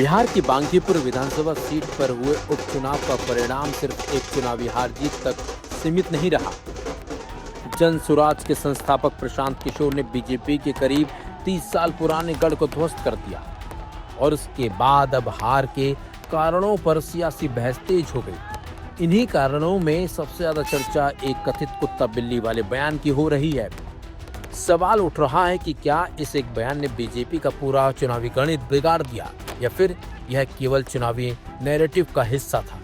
बिहार की बांकीपुर विधानसभा सीट पर हुए उपचुनाव का परिणाम सिर्फ एक चुनावी हार जीत तक सीमित नहीं रहा। जन स्वराज के संस्थापक प्रशांत किशोर ने बीजेपी के करीब 30 साल पुराने गढ़ को ध्वस्त कर दिया और उसके बाद अब हार के कारणों पर सियासी बहस तेज हो गई। इन्हीं कारणों में सबसे ज्यादा चर्चा एक कथित कुत्ता बिल्ली वाले बयान की हो रही है। सवाल उठ रहा है कि क्या इस एक बयान ने बीजेपी का पूरा चुनावी गणित बिगाड़ दिया या फिर यह केवल चुनावी नैरेटिव का हिस्सा था।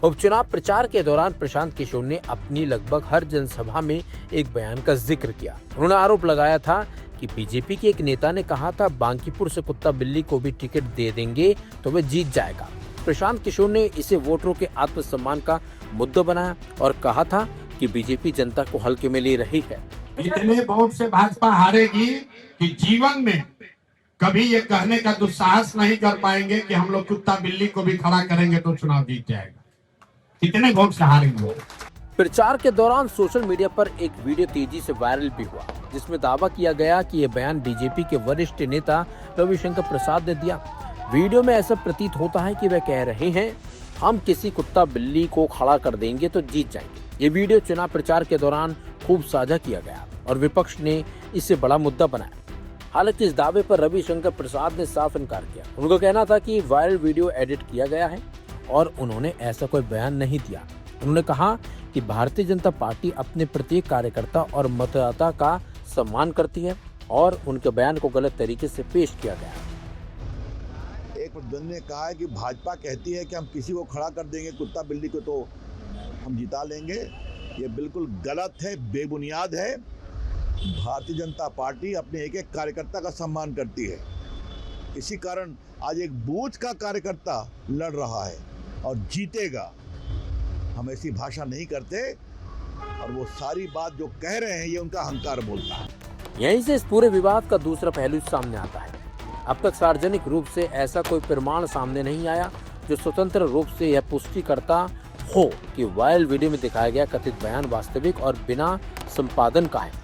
उपचुनाव प्रचार के दौरान प्रशांत किशोर ने अपनी लगभग हर जनसभा में एक बयान का जिक्र किया। उन्होंने आरोप लगाया था कि बीजेपी के एक नेता ने कहा था बांकीपुर से कुत्ता बिल्ली को भी टिकट दे देंगे तो वह जीत जाएगा। प्रशांत किशोर ने इसे वोटरों के आत्मसम्मान का मुद्दा बनाया और कहा था कि बीजेपी जनता को हल्के में ले रही है। इतने वोट से भाजपा हारेगी कि जीवन में कभी ये कहने का दुस्साहस नहीं कर पाएंगे कि हम लोग कुत्ता बिल्ली को भी खड़ा करेंगे तो चुनाव जीत जाएगा। कितने वोट से हारेंगे। प्रचार के दौरान सोशल मीडिया पर एक वीडियो तेजी से वायरल भी हुआ जिसमें दावा किया गया कि यह बयान बीजेपी के वरिष्ठ नेता रविशंकर प्रसाद ने दिया। वीडियो में ऐसा प्रतीत होता है कि वह कह रहे हैं हम किसी कुत्ता बिल्ली को खड़ा कर देंगे तो जीत जाएंगे। ये वीडियो चुनाव प्रचार के दौरान खूब साझा किया गया और विपक्ष ने इसे बड़ा मुद्दा बनाया। हालांकि इस दावे पर रविशंकर प्रसाद ने साफ इनकार किया। उनका कहना था कि वायरल वीडियो एडिट किया गया है और उन्होंने ऐसा कोई बयान नहीं दिया। उन्होंने कहा कि भारतीय जनता पार्टी अपने प्रत्येक कार्यकर्ता और मतदाता का सम्मान करती है और उनके बयान को गलत तरीके से पेश किया गया। एक प्रतिद्वंदी ने कहा है कि भाजपा कहती है कि हम किसी को खड़ा कर देंगे कुत्ता बिल्ली को तो हम जिता लेंगे। ये बिल्कुल गलत है, बेबुनियाद है। भारतीय जनता पार्टी अपने एक एक कार्यकर्ता का सम्मान करती है। इसी कारण आज एक बूथ का कार्यकर्ता लड़ रहा है और जीतेगा। हम ऐसी भाषा नहीं करते और वो सारी बात जो कह रहे हैं ये उनका अहंकार बोलता है। यहीं से इस पूरे विवाद का दूसरा पहलू सामने आता है। अब तक सार्वजनिक रूप से ऐसा कोई प्रमाण सामने नहीं आया जो स्वतंत्र रूप से यह पुष्टि करता हो कि वायरल वीडियो में दिखाया गया कथित बयान वास्तविक और बिना संपादन का है।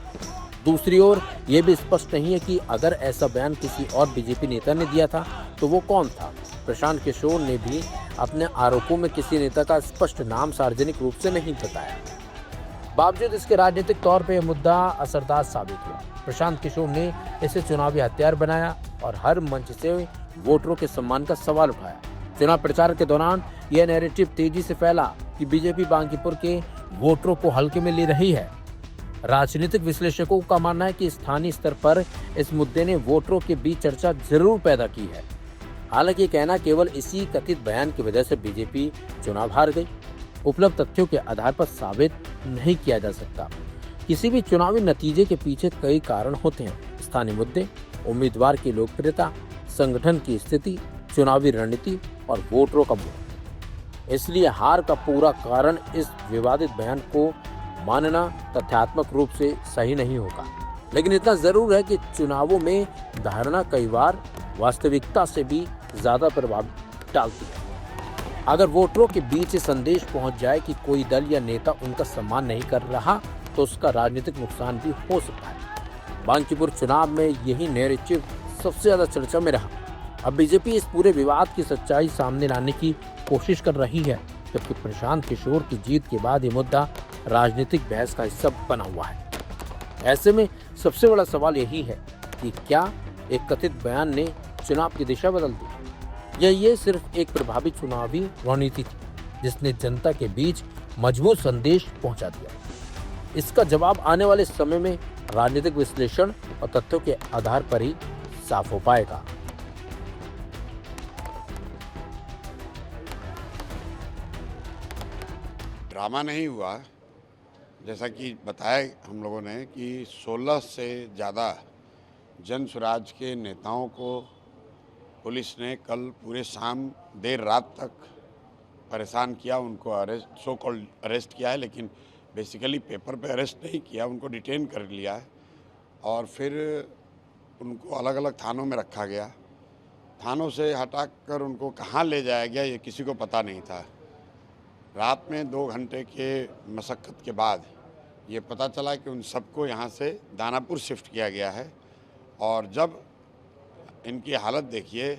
दूसरी ओर यह भी स्पष्ट नहीं है कि अगर ऐसा बयान किसी और बीजेपी नेता ने दिया था तो वो कौन था। प्रशांत किशोर ने भी अपने आरोपों में किसी नेता का स्पष्ट नाम सार्वजनिक रूप से नहीं बताया। बावजूद इसके राजनीतिक तौर पर यह मुद्दा असरदार साबित हुआ। प्रशांत किशोर ने इसे चुनावी हथियार बनाया और हर मंच से वोटरों के सम्मान का सवाल उठाया। चुनाव प्रचार के दौरान यह नैरेटिव तेजी से फैला कि बीजेपी बांकीपुर के वोटरों को हल्के में ले रही है। राजनीतिक विश्लेषकों का मानना है कि स्थानीय स्तर पर इस मुद्दे ने वोटरों के बीच चर्चा जरूर पैदा की है। हालांकि ये कहना केवल इसी कथित बयान की वजह से बीजेपी चुनाव हार गई उपलब्ध तथ्यों के आधार पर साबित नहीं किया जा सकता। किसी भी चुनावी नतीजे के पीछे कई कारण होते हैं। स्थानीय मुद्दे, उम्मीदवार की लोकप्रियता, संगठन की स्थिति, चुनावी रणनीति और वोटरों का वोट। इसलिए हार का पूरा कारण इस विवादित बयान को मानना तथ्यात्मक रूप से सही नहीं होगा। लेकिन इतना जरूर है कि चुनावों में धारणा कई बार वास्तविकता से भी ज्यादा प्रभाव डालती है। अगर वोटरों के बीच संदेश पहुंच जाए कि कोई दल या नेता उनका सम्मान नहीं कर रहा तो उसका राजनीतिक नुकसान भी हो सकता है। बांकीपुर चुनाव में यही नैरेटिव सबसे ज्यादा चर्चा में रहा। अब बीजेपी इस पूरे विवाद की सच्चाई सामने लाने की कोशिश कर रही है, जबकि प्रशांत किशोर की जीत के बाद ये मुद्दा राजनीतिक बहस का हिस्सा बना हुआ है। ऐसे में सबसे बड़ा सवाल यही है कि क्या एक कथित बयान ने चुनाव की दिशा बदल दी या ये सिर्फ एक प्रभावी चुनावी रणनीति थी जिसने जनता के बीच मजबूत संदेश पहुंचा दिया। इसका जवाब आने वाले समय में राजनीतिक विश्लेषण और तथ्यों के आधार पर ही साफ हो पाएगा। ड्रामा नहीं हुआ, जैसा कि बताया हम लोगों ने कि 16 से ज़्यादा जन स्वराज के नेताओं को पुलिस ने कल पूरे शाम देर रात तक परेशान किया। उनको अरेस्ट, सो कॉल्ड अरेस्ट किया है, लेकिन बेसिकली पेपर पे अरेस्ट नहीं किया, उनको डिटेन कर लिया है और फिर उनको अलग अलग थानों में रखा गया। थानों से हटाकर उनको कहाँ ले जाया गया ये किसी को पता नहीं था। रात में 2 घंटे के मशक्क़त के बाद ये पता चला कि उन सबको यहाँ से दानापुर शिफ्ट किया गया है। और जब इनकी हालत देखिए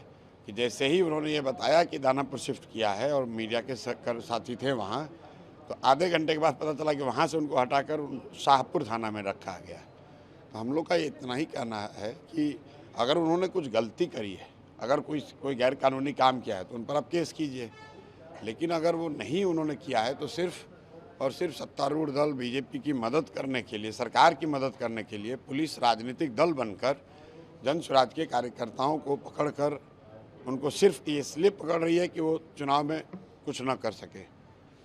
कि जैसे ही उन्होंने ये बताया कि दानापुर शिफ्ट किया है और मीडिया के साथी थे वहाँ, तो आधे घंटे के बाद पता चला कि वहाँ से उनको हटाकर शाहपुर थाना में रखा गया। तो हम लोग का इतना ही कहना है कि अगर उन्होंने कुछ गलती करी है, अगर कोई गैर कानूनी काम किया है तो उन पर आप केस कीजिए, लेकिन अगर वो नहीं उन्होंने किया है तो सिर्फ और सिर्फ सत्तारूढ़ दल बीजेपी की मदद करने के लिए, सरकार की मदद करने के लिए पुलिस राजनीतिक दल बनकर जन स्वराज के कार्यकर्ताओं को पकड़कर उनको सिर्फ इसलिए पकड़ रही है कि वो चुनाव में कुछ न कर सके।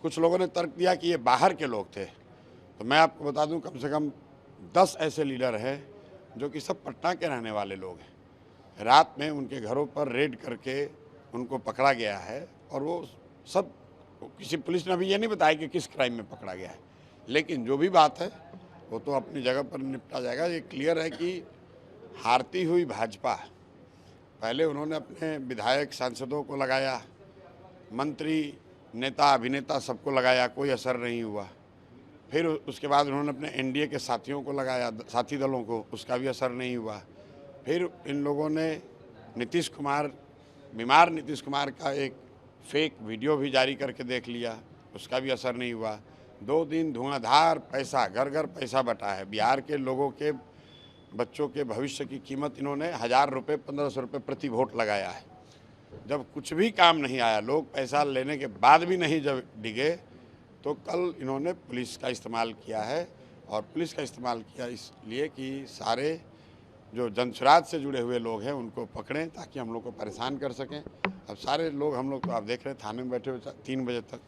कुछ लोगों ने तर्क दिया कि ये बाहर के लोग थे, तो मैं आपको बता दूं कम से कम 10 ऐसे लीडर हैं जो कि सब पटना के रहने वाले लोग हैं। रात में उनके घरों पर रेड करके उनको पकड़ा गया है और वो सब, किसी पुलिस ने अभी ये नहीं बताया कि किस क्राइम में पकड़ा गया है, लेकिन जो भी बात है वो तो अपनी जगह पर निपटा जाएगा। ये क्लियर है कि हारती हुई भाजपा, पहले उन्होंने अपने विधायक सांसदों को लगाया, मंत्री नेता अभिनेता सबको लगाया, कोई असर नहीं हुआ। फिर उसके बाद उन्होंने अपने एनडीए के साथियों को लगाया, साथी दलों को, उसका भी असर नहीं हुआ। फिर इन लोगों ने बीमार नीतीश कुमार का एक फेक वीडियो भी जारी करके देख लिया, उसका भी असर नहीं हुआ। 2 दिन धुआंधार पैसा, घर घर पैसा बटा है। बिहार के लोगों के बच्चों के भविष्य की कीमत इन्होंने 1000 रुपये 1500 रुपये प्रति वोट लगाया है। जब कुछ भी काम नहीं आया, लोग पैसा लेने के बाद भी नहीं जब डिगे, तो कल इन्होंने पुलिस का इस्तेमाल किया है। और पुलिस का इस्तेमाल किया इसलिए कि सारे जो जनसुराज से जुड़े हुए लोग हैं उनको पकड़ें ताकि हम लोग को परेशान कर सकें। अब सारे लोग, हम लोग तो आप देख रहे हैं थाने में बैठे हुए 3 बजे तक,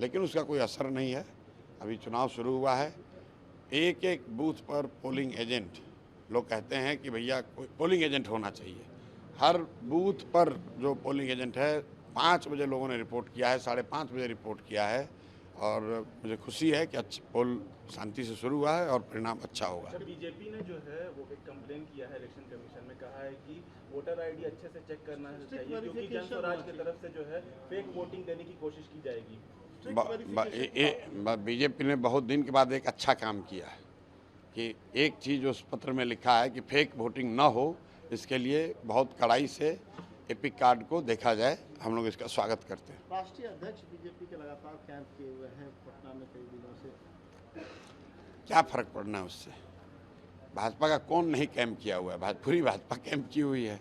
लेकिन उसका कोई असर नहीं है। अभी चुनाव शुरू हुआ है, एक एक बूथ पर पोलिंग एजेंट, लोग कहते हैं कि भैया कोई पोलिंग एजेंट होना चाहिए। हर बूथ पर जो पोलिंग एजेंट है, 5 बजे लोगों ने रिपोर्ट किया है, 5:30 बजे रिपोर्ट किया है। और मुझे खुशी है कि अच्छा पोल शांति से शुरू हुआ है और परिणाम अच्छा होगा। बीजेपी ने जो है वो एक कंप्लेन किया है इलेक्शन कमीशन में, कहा है कि वोटर आईडी अच्छे से चेक करना चाहिए क्योंकि जन स्वराज की तरफ से जो है फेक वोटिंग देने की कोशिश की जाएगी। बीजेपी ने बहुत दिन के बाद एक अच्छा काम किया है कि एक चीज़ उस पत्र में लिखा है कि फेक वोटिंग ना हो, इसके लिए बहुत कड़ाई से एपिक कार्ड को देखा जाए। हम लोग इसका स्वागत करते हैं। राष्ट्रीय अध्यक्ष बीजेपी के लगातार कैंप किए हुए हैं पटना में कई दिनों से, क्या फ़र्क पड़ना है उससे? भाजपा का कौन नहीं कैंप किया हुआ है? पूरी भाजपा कैंप की हुई है।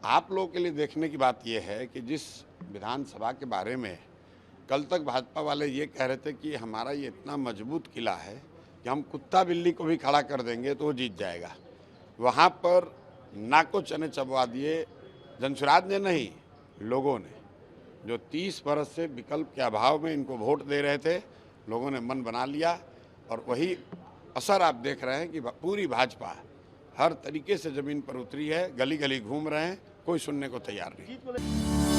आप लोगों के लिए देखने की बात यह है कि जिस विधानसभा के बारे में कल तक भाजपा वाले ये कह रहे थे कि हमारा ये इतना मजबूत किला है कि हम कुत्ता बिल्ली को भी खड़ा कर देंगे तो वो जीत जाएगा, वहाँ पर नाको चने चबवा दिए जनसुराज ने नहीं, लोगों ने, जो 30 बरस से विकल्प के अभाव में इनको वोट दे रहे थे, लोगों ने मन बना लिया। और वही असर आप देख रहे हैं कि पूरी भाजपा हर तरीके से ज़मीन पर उतरी है, गली गली घूम रहे हैं, कोई सुनने को तैयार नहीं।